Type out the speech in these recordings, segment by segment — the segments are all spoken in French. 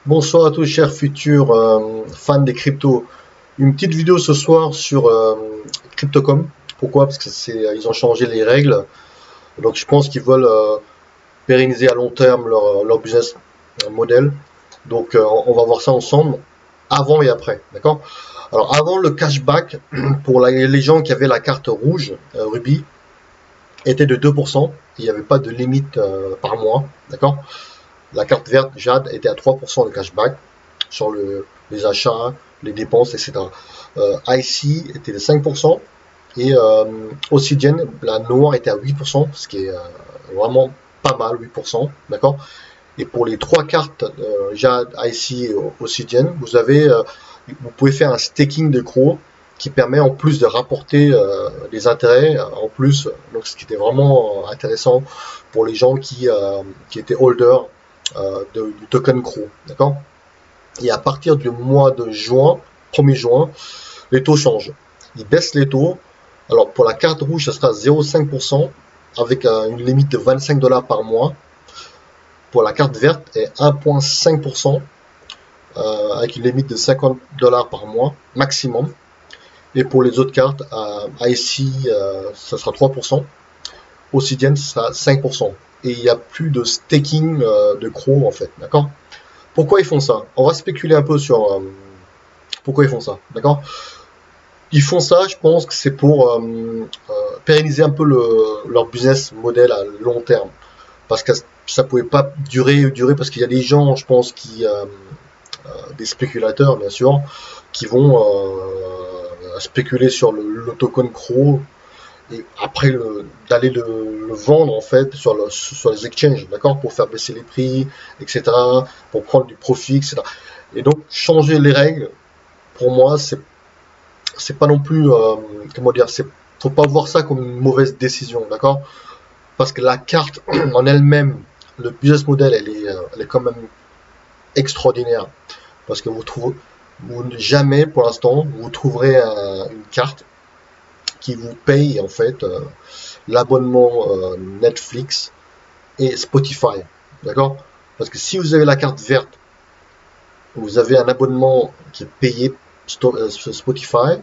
Bonsoir à tous chers futurs fans des cryptos. Une petite vidéo ce soir sur Crypto.com. Pourquoi? Parce que ils ont changé les règles. Donc je pense qu'ils veulent pérenniser à long terme leur business model. Donc on va voir ça ensemble, avant et après. D'accord? Alors avant, le cashback pour les gens qui avaient la carte rouge, Ruby, était de 2%. Il n'y avait pas de limite par mois. D'accord? La carte verte Jade était à 3% de cashback sur les achats, les dépenses, etc. IC était de 5% et Obsidian, la noire, était à 8%, ce qui est vraiment pas mal, 8%, d'accord. Et pour les trois cartes Jade, IC et Obsidian, vous pouvez faire un staking de CRO qui permet en plus de rapporter des intérêts en plus, donc ce qui était vraiment intéressant pour les gens qui étaient holders du token CRO, d'accord. Et à partir du mois de juin, 1er juin, les taux changent. Ils baissent les taux. Alors pour la carte rouge, ça sera 0,5% avec une limite de 25 $ par mois. Pour la carte verte, est 1,5% avec une limite de 50 $ par mois maximum. Et pour les autres cartes, IC, ça sera 3%. Obsidian, ça sera 5%. Et il n'y a plus de staking de CRO en fait, d'accord. Pourquoi ils font ça? On va spéculer un peu sur pourquoi ils font ça, d'accord. Ils font ça, je pense que c'est pour pérenniser un peu leur business model à long terme. Parce que ça pouvait pas durer parce qu'il y a des gens, je pense, des spéculateurs, bien sûr, qui vont spéculer sur le token CRO et après d'aller le vendre en fait sur les exchanges, d'accord, pour faire baisser les prix, etc., pour prendre du profit, etc. Et donc changer les règles, pour moi, c'est pas non plus comment dire, faut pas voir ça comme une mauvaise décision, d'accord, parce que la carte en elle-même, le business model, elle est quand même extraordinaire, parce que jamais pour l'instant vous trouverez une carte qui vous paye en fait l'abonnement Netflix et Spotify, d'accord. Parce que si vous avez la carte verte, vous avez un abonnement qui est payé Spotify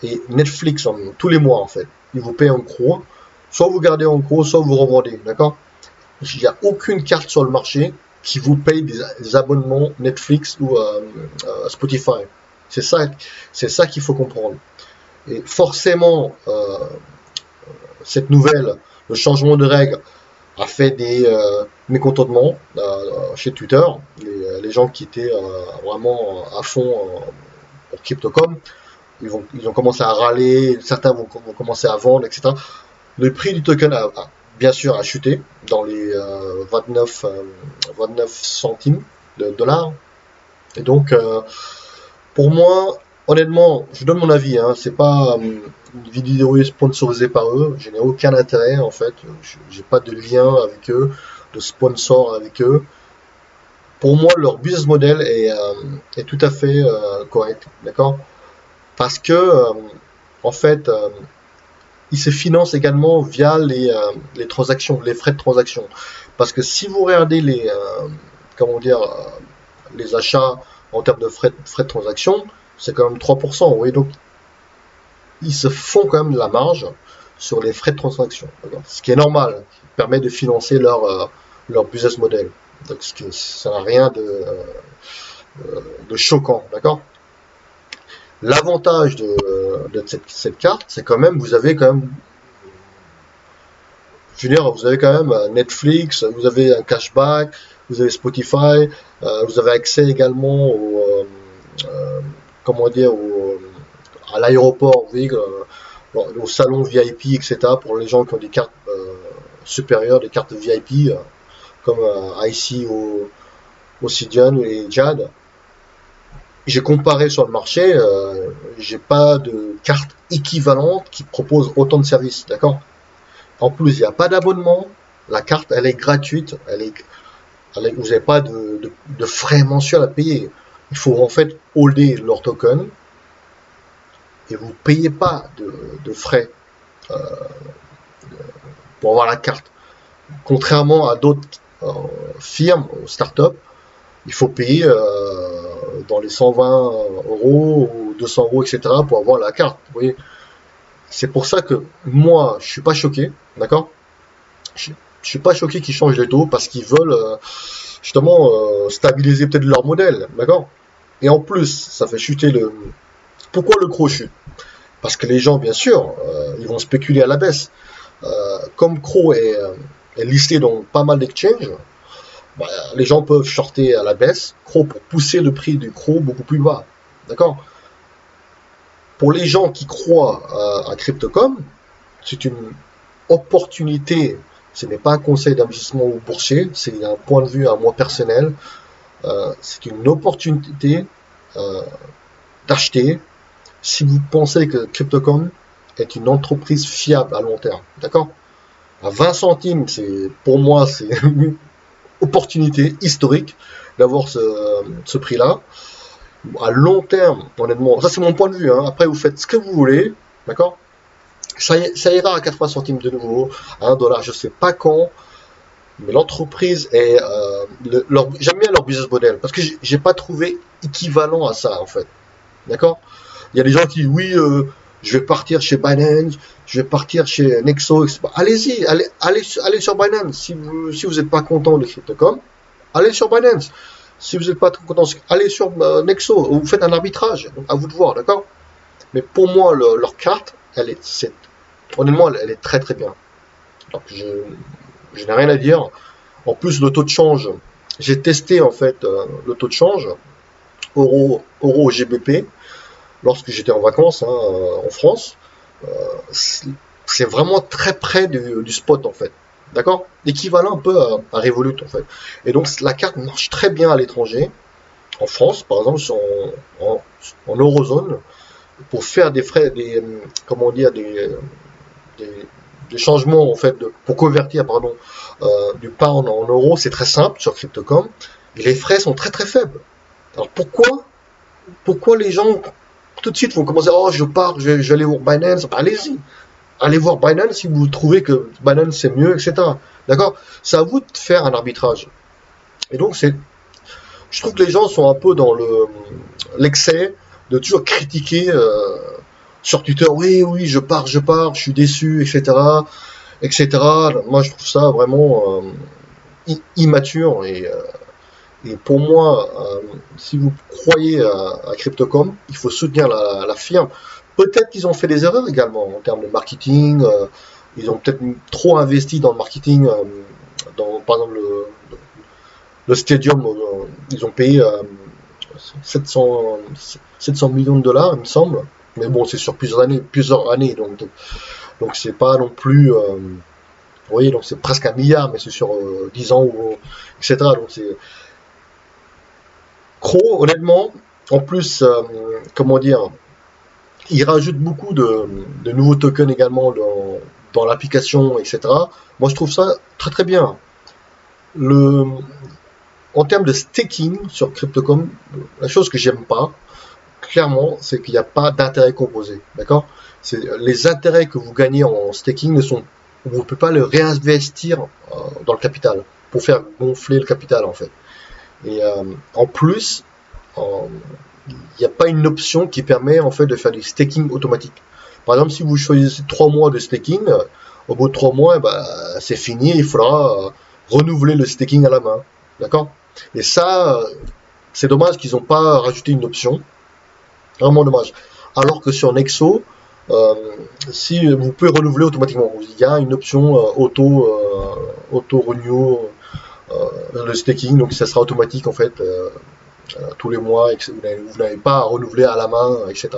et Netflix tous les mois en fait. Ils vous payent en gros, soit vous gardez en gros, soit vous revendez, d'accord. Il n'y a aucune carte sur le marché qui vous paye des abonnements Netflix ou Spotify. C'est ça qu'il faut comprendre. Et forcément, cette nouvelle, le changement de règles, a fait des mécontentements chez Twitter. Les gens qui étaient vraiment à fond pour Crypto.com, ils ont commencé à râler, certains vont commencer à vendre, etc. Le prix du token bien sûr a chuté dans les 29 centimes de dollars. Et donc, pour moi, honnêtement, je donne mon avis, hein, c'est pas une vidéo sponsorisée par eux, je n'ai aucun intérêt en fait, j'ai pas de lien avec eux, de sponsor avec eux. Pour moi, leur business model est tout à fait correct, d'accord. Parce que en fait, ils se financent également via les transactions, les frais de transaction. Parce que si vous regardez comment dire, les achats en termes de frais de transaction, c'est quand même 3%. Vous voyez, donc ils se font quand même de la marge sur les frais de transaction, ce qui est normal, qui permet de financer leur business model. Donc ça n'a rien de choquant, d'accord. L'avantage de cette carte, c'est quand même, vous avez quand même, je veux dire, vous avez quand même Netflix, vous avez un cashback, vous avez Spotify, vous avez accès également comment dire, à l'aéroport, vous voyez, au salon VIP, etc., pour les gens qui ont des cartes supérieures, des cartes VIP, comme IC ou Obsidian et Jade. J'ai comparé sur le marché, j'ai pas de carte équivalente qui propose autant de services, d'accord. En plus, il n'y a pas d'abonnement, la carte, elle est gratuite, vous n'avez pas de frais mensuels à payer. Il faut en fait holder leur token et vous ne payez pas de frais pour avoir la carte. Contrairement à d'autres firmes, startups, il faut payer dans les 120 euros ou 200 euros, etc. pour avoir la carte. Vous voyez, c'est pour ça que moi, je suis pas choqué, d'accord? Je suis pas choqué qu'ils changent les taux parce qu'ils veulent justement stabiliser peut-être leur modèle, d'accord? Et en plus, ça fait chuter le. Pourquoi le CRO chute? Parce que les gens, bien sûr, ils vont spéculer à la baisse. Comme CRO est listé dans pas mal d'exchanges, bah, les gens peuvent shorter à la baisse CRO pour pousser le prix du CRO beaucoup plus bas, d'accord? Pour les gens qui croient à Crypto.com, c'est une opportunité. Ce n'est pas un conseil d'investissement ou boursier, c'est un point de vue à moi personnel. C'est une opportunité d'acheter si vous pensez que Crypto.com est une entreprise fiable à long terme. D'accord? À 20 centimes, pour moi, c'est une opportunité historique d'avoir ce prix-là. À long terme, honnêtement, ça c'est mon point de vue. Hein. Après, vous faites ce que vous voulez. D'accord? Ça ira à 80 centimes de nouveau, à 1 dollar, je ne sais pas quand. Mais l'entreprise est. J'aime bien leur business model parce que j'ai pas trouvé équivalent à ça en fait. D'accord? Il y a des gens qui disent oui, je vais partir chez Binance, je vais partir chez Nexo, etc. Allez-y, allez sur Binance. Si vous n'êtes pas content de Crypto.com, allez sur Binance. Si vous n'êtes pas content, allez sur Nexo. Vous faites un arbitrage. Donc à vous de voir, d'accord? Mais pour moi, leur carte, honnêtement, elle est très très bien. Donc je n'ai rien à dire. En plus, le taux de change, j'ai testé en fait le taux de change euro GBP lorsque j'étais en vacances hein, en France. C'est vraiment très près du spot en fait. D'accord? Équivalent un peu à Revolut en fait. Et donc la carte marche très bien à l'étranger, en France par exemple, en eurozone, pour faire des frais, comment dire, des changements en fait, pour convertir pardon, du pound en euros, c'est très simple sur Crypto.com. Et les frais sont très très faibles. Alors pourquoi les gens tout de suite vont commencer, oh je pars, je vais aller voir Binance, allez-y, allez voir Binance si vous trouvez que Binance c'est mieux, etc. D'accord? C'est à vous de faire un arbitrage. Et donc je trouve que les gens sont un peu dans l'excès de toujours critiquer sur Twitter, oui, je pars, je suis déçu, etc., etc. Moi, je trouve ça vraiment immature et pour moi, si vous croyez à Crypto.com, il faut soutenir la firme. Peut-être qu'ils ont fait des erreurs également en termes de marketing. Ils ont peut-être trop investi dans le marketing. Par exemple, le Stadium, ils ont payé 700 millions de dollars, il me semble. Mais bon, c'est sur plusieurs années. Donc c'est pas non plus. Vous voyez, donc c'est presque 1 milliard, mais c'est sur 10 ans, etc. Donc c'est. Cro, honnêtement, en plus, comment dire, il rajoute beaucoup de nouveaux tokens également dans l'application, etc. Moi, je trouve ça très très bien. En termes de staking sur Crypto.com, la chose que j'aime pas, clairement, c'est qu'il n'y a pas d'intérêt composé. D'accord? Les intérêts que vous gagnez en staking vous ne pouvez pas le réinvestir dans le capital pour faire gonfler le capital en fait. Et en plus, il n'y a pas une option qui permet en fait de faire du staking automatique. Par exemple, si vous choisissez 3 mois de staking, au bout de 3 mois, c'est fini, il faudra renouveler le staking à la main. D'accord? Et ça, c'est dommage qu'ils n'ont pas rajouté une option. Vraiment dommage. Alors que sur Nexo, si vous pouvez renouveler automatiquement, il y a une option auto-renew le staking, donc ça sera automatique en fait tous les mois, et vous n'avez pas à renouveler à la main, etc.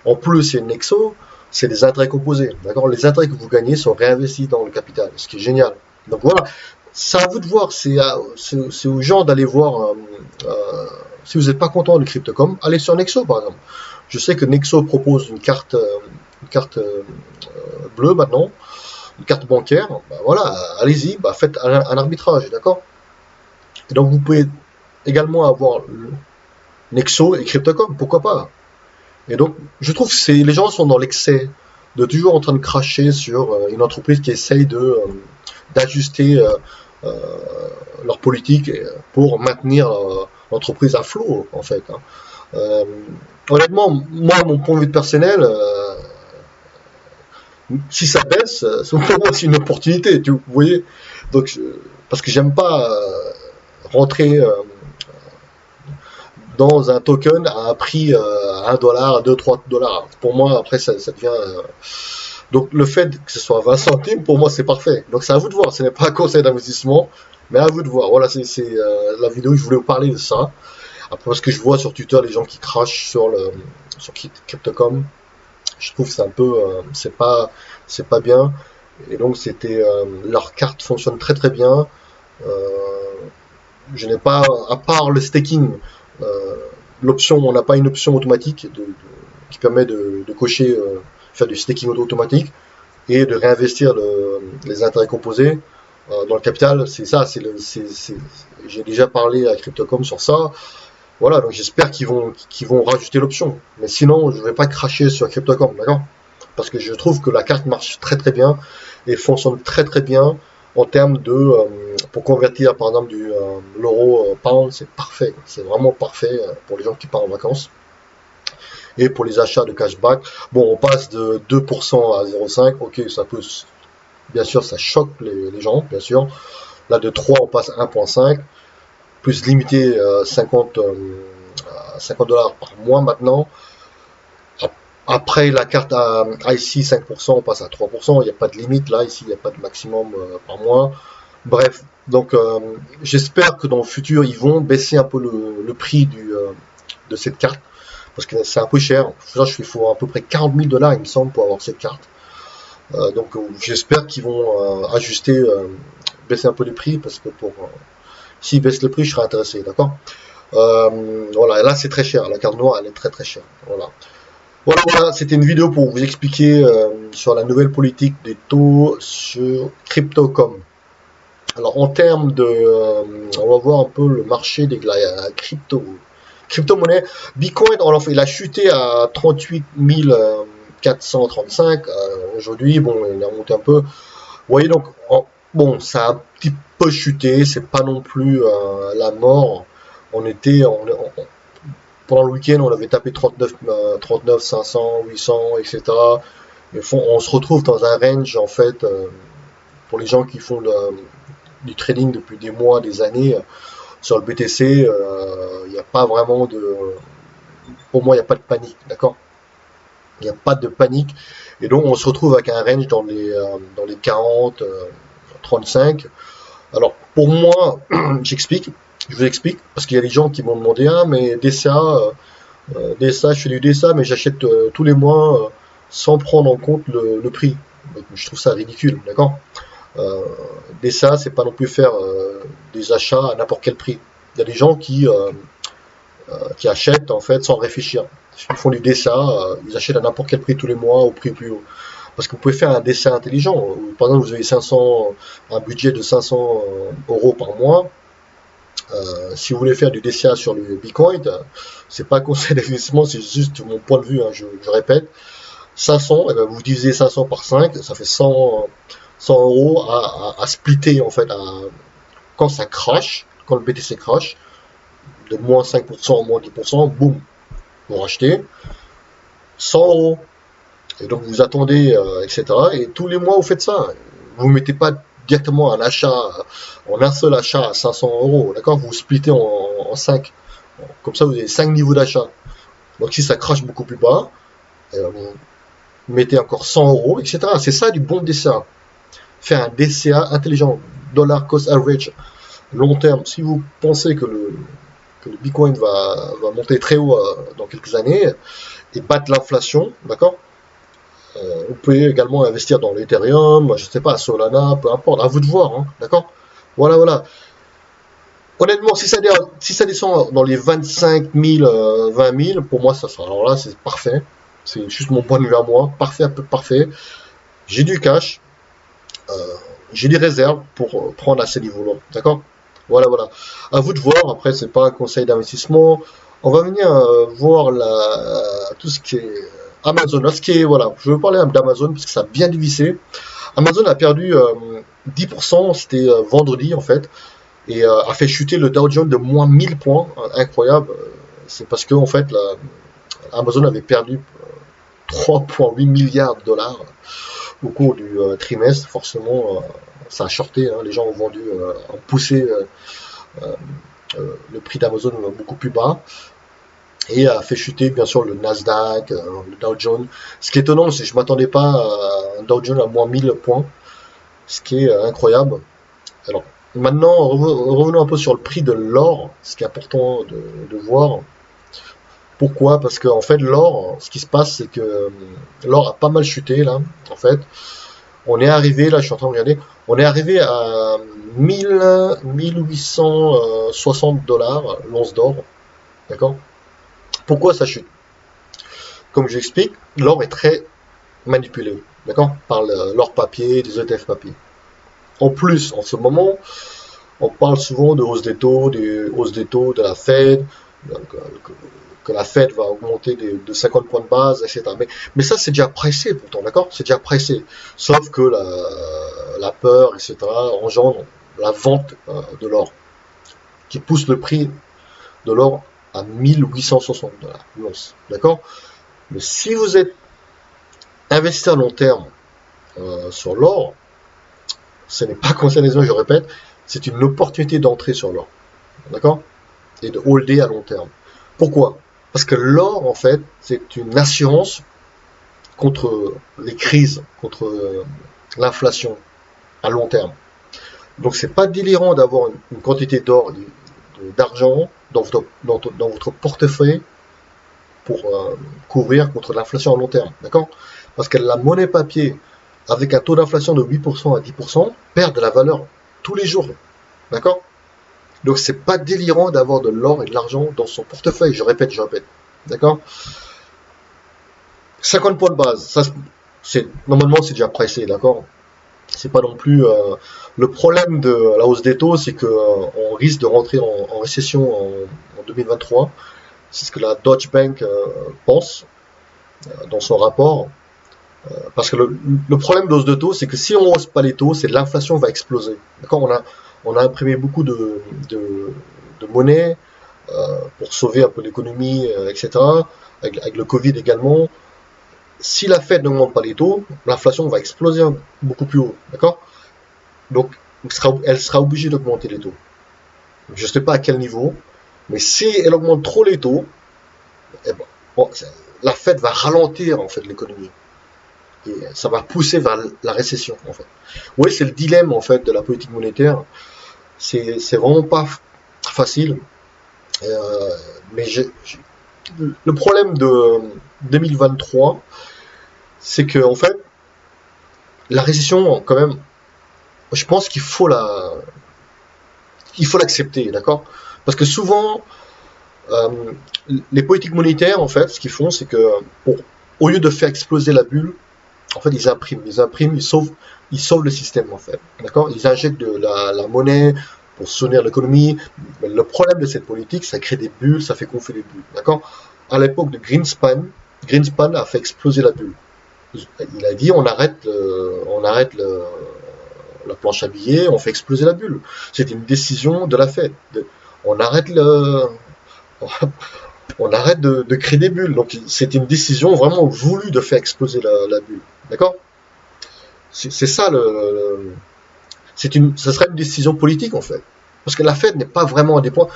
En plus, c'est Nexo, c'est des intérêts composés, d'accord? Les intérêts que vous gagnez sont réinvestis dans le capital, ce qui est génial. Donc voilà, c'est à vous de voir, c'est aux gens d'aller voir. Si vous n'êtes pas content de Crypto.com, allez sur Nexo par exemple. Je sais que Nexo propose une carte bleue maintenant, une carte bancaire. Voilà, allez-y, faites un arbitrage, d'accord? Et donc vous pouvez également avoir Nexo et Crypto.com, pourquoi pas? Et donc je trouve que les gens sont dans l'excès, de toujours en train de cracher sur une entreprise qui essaye d'ajuster leur politique pour maintenir l'entreprise à flot, en fait. Hein. Euh, Honnêtement, moi, mon point de vue personnel, si ça baisse, pour moi, c'est une opportunité, vous voyez. Donc, parce que j'aime pas rentrer dans un token à un prix à 1 dollar, 2, 3 dollars. Pour moi, après, ça devient. Donc, le fait que ce soit 20 centimes, pour moi, c'est parfait. Donc, c'est à vous de voir. Ce n'est pas un conseil d'investissement, mais à vous de voir. Voilà, c'est la vidéo. Je voulais vous parler de ça. Après, parce que je vois sur Twitter les gens qui crachent sur Crypto.com. Je trouve que c'est un peu. C'est pas bien. Et donc, leur carte fonctionne très très bien. Euh, je n'ai pas, à part le staking, euh, on n'a pas une option automatique qui permet de cocher, faire du staking automatique et de réinvestir les intérêts composés dans le capital. C'est ça, j'ai déjà parlé à Crypto.com sur ça. Voilà, donc j'espère qu'ils vont rajouter l'option. Mais sinon, je ne vais pas cracher sur Crypto.com, d'accord? Parce que je trouve que la carte marche très très bien et fonctionne très très bien en termes pour convertir par exemple l'euro pound, c'est parfait, c'est vraiment parfait pour les gens qui partent en vacances et pour les achats de cashback. Bon, on passe de 2% à 0,5, ok, ça peut, bien sûr, ça choque les gens, bien sûr. Là, de 3, on passe à 1,5, plus limité 50 dollars par mois maintenant. Après la carte à IC 5%, on passe à 3%, il n'y a pas de limite là, ici il n'y a pas de maximum par mois. Bref, donc j'espère que dans le futur ils vont baisser un peu le prix de cette carte, parce que c'est un peu cher. Il faut à peu près 40 000 dollars il me semble pour avoir cette carte. Donc j'espère qu'ils vont ajuster, baisser un peu les prix, parce que s'ils baissent le prix je serai intéressé, d'accord. Voilà, et là c'est très cher, la carte noire elle est très très chère, voilà. Voilà, c'était une vidéo pour vous expliquer sur la nouvelle politique des taux sur Crypto.com. Alors en termes on va voir un peu le marché des crypto-monnaies. Bitcoin, il a chuté à 38 435. Aujourd'hui, bon, il a monté un peu. Vous voyez donc, bon, ça a un petit peu chuté. C'est pas non plus la mort. Pendant le week-end, on avait tapé 39 500, 800, etc. On se retrouve dans un range, en fait, pour les gens qui font du trading depuis des mois, des années, sur le BTC, il n'y a pas vraiment pour moi, il n'y a pas de panique, d'accord? Il n'y a pas de panique. Et donc, on se retrouve avec un range dans les 40, 35. Alors, pour moi, je vous explique, parce qu'il y a des gens qui m'ont demandé, ah, mais DCA, je fais du DSA, mais j'achète tous les mois sans prendre en compte le prix. Donc, je trouve ça ridicule, d'accord. DSA, c'est pas non plus faire des achats à n'importe quel prix. Il y a des gens qui achètent en fait sans réfléchir. Ils font du DSA, ils achètent à n'importe quel prix tous les mois au prix plus haut. Parce que vous pouvez faire un DSA intelligent. Par exemple, vous avez un budget de 500 euros par mois. Si vous voulez faire du DCA sur le Bitcoin, c'est pas un conseil d'investissement, c'est juste mon point de vue, hein, je répète. 500, eh ben vous divisez 500 par 5, ça fait 100 euros à splitter en fait. Quand ça crash, quand le BTC crash, de moins 5%, moins 10%, boum, vous rachetez 100 euros. Et donc vous attendez, etc. Et tous les mois vous faites ça. Vous ne mettez pas directement en un seul achat à 500 euros, d'accord. Vous splittez en 5. Comme ça, vous avez 5 niveaux d'achat. Donc si ça crache beaucoup plus bas, vous mettez encore 100 euros, etc. C'est ça du bon DCA. Faire un DCA intelligent, dollar cost average, long terme. Si vous pensez que le Bitcoin va monter très haut dans quelques années et battre l'inflation, d'accord. Vous pouvez également investir dans l'Ethereum, je ne sais pas, Solana, peu importe, à vous de voir, hein, d'accord. Voilà. Honnêtement, si ça descend dans les 25 000, 20 000, pour moi, ça sera. Alors là, c'est parfait. C'est juste mon point de vue à moi. Parfait, un peu parfait. J'ai du cash. J'ai des réserves pour prendre à ces niveaux-là. D'accord. Voilà. À vous de voir. Après, c'est pas un conseil d'investissement. On va venir voir tout ce qui est Amazon. Là, je veux parler d'Amazon parce que ça a bien dévissé. Amazon a perdu 10%. C'était vendredi, en fait. et a fait chuter le Dow Jones de moins 1000 points, incroyable. C'est parce que en fait, Amazon avait perdu 3,8 milliards de dollars au cours du trimestre. Forcément, ça a shorté, hein, les gens ont vendu, ont poussé euh, le prix d'Amazon beaucoup plus bas et a fait chuter bien sûr le Nasdaq, le Dow Jones. Ce qui est étonnant, c'est que je ne m'attendais pas à un Dow Jones à moins 1000 points, ce qui est incroyable. Alors maintenant, revenons un peu sur le prix de l'or, ce qui est important de voir. Pourquoi? Parce qu'en fait, l'or, ce qui se passe, c'est que l'or a pas mal chuté là. En fait, on est arrivé, là, je suis en train de regarder, on est arrivé à 1860 dollars l'once d'or. D'accord? Pourquoi ça chute? Comme j'explique, l'or est très manipulé, d'accord? Par l'or papier, des ETF papier. En plus, en ce moment, on parle souvent de hausse des taux, de la Fed, que la Fed va augmenter de 50 points de base, etc. Mais ça, c'est déjà pressé pourtant, d'accord? C'est déjà pressé. Sauf que la peur, etc., engendre la vente de l'or, qui pousse le prix de l'or à 1860 dollars l'once, d'accord? Mais si vous êtes investi à long terme sur l'or, ce n'est pas concerné, je répète, c'est une opportunité d'entrer sur l'or, d'accord? Et de holder à long terme. Pourquoi? Parce que l'or, en fait, c'est une assurance contre les crises, contre l'inflation à long terme. Donc, c'est pas délirant d'avoir une quantité d'or, d'argent dans votre portefeuille pour couvrir contre l'inflation à long terme, d'accord? Parce que la monnaie papier, avec un taux d'inflation de 8% à 10%, perd de la valeur tous les jours, d'accord? Donc c'est pas délirant d'avoir de l'or et de l'argent dans son portefeuille, je répète, d'accord? 50 points de base, ça normalement c'est déjà pressé, d'accord? C'est pas non plus le problème de la hausse des taux, c'est que on risque de rentrer en récession en 2023. C'est ce que la Deutsche Bank pense dans son rapport. Parce que le problème de hausse de taux, c'est que si on hausse pas les taux, c'est l'inflation va exploser. D'accord? On a imprimé beaucoup de monnaie pour sauver un peu l'économie, etc. Avec le Covid également. Si la Fed n'augmente pas les taux, l'inflation va exploser beaucoup plus haut. D'accord? Donc, elle sera obligée d'augmenter les taux. Je ne sais pas à quel niveau, mais si elle augmente trop les taux, eh ben, bon, la Fed va ralentir en fait l'économie. Et ça va pousser vers la récession en fait. Oui, c'est le dilemme en fait de la politique monétaire. C'est vraiment pas facile. Euh, mais le problème de 2023, c'est que en fait la récession quand même, je pense il faut l'accepter, d'accord? Parce que souvent euh, les politiques monétaires en fait, ce qu'ils font, c'est que au lieu de faire exploser la bulle, en fait, ils sauvent le système, en fait. D'accord? Ils injectent de la monnaie pour soutenir l'économie. Mais le problème de cette politique, ça crée des bulles, ça fait gonfler les bulles. D'accord? À l'époque de Greenspan a fait exploser la bulle. Il a dit on arrête la planche à billets, on fait exploser la bulle. C'était une décision de la Fed. On arrête on arrête de créer des bulles. Donc c'est une décision vraiment voulue de faire exploser la bulle. D'accord? C'est ça ça serait une décision politique en fait. Parce que la Fed n'est pas vraiment indépendante.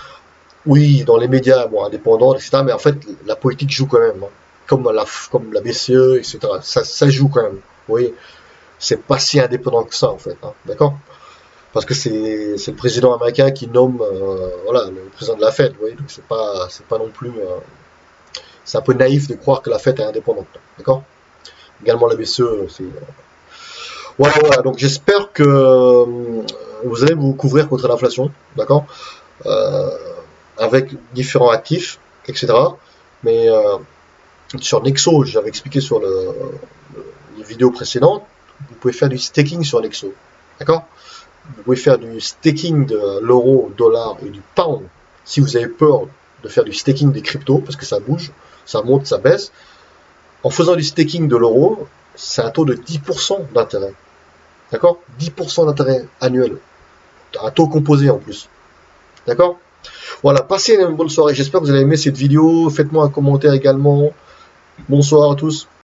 Oui, dans les médias, bon, indépendante, etc. Mais en fait, la politique joue quand même, hein. Comme la BCE, etc. Ça joue quand même. Vous voyez, c'est pas si indépendant que ça en fait, hein. D'accord? Parce que c'est le président américain qui nomme, voilà, le président de la Fed. Vous voyez, donc c'est pas non plus. C'est un peu naïf de croire que la Fed est indépendante. D'accord? Également la BCE, c'est. Voilà, donc j'espère que vous allez vous couvrir contre l'inflation, d'accord, euh, avec différents actifs, etc. Mais sur Nexo, j'avais expliqué sur les vidéos précédentes, vous pouvez faire du staking sur Nexo, d'accord. Vous pouvez faire du staking de l'euro, dollar et du pound si vous avez peur de faire du staking des cryptos, parce que ça bouge, ça monte, ça baisse. En faisant du staking de l'euro, c'est un taux de 10% d'intérêt. D'accord? 10% d'intérêt annuel. Un taux composé en plus. D'accord? Voilà, passez une bonne soirée. J'espère que vous avez aimé cette vidéo. Faites-moi un commentaire également. Bonsoir à tous.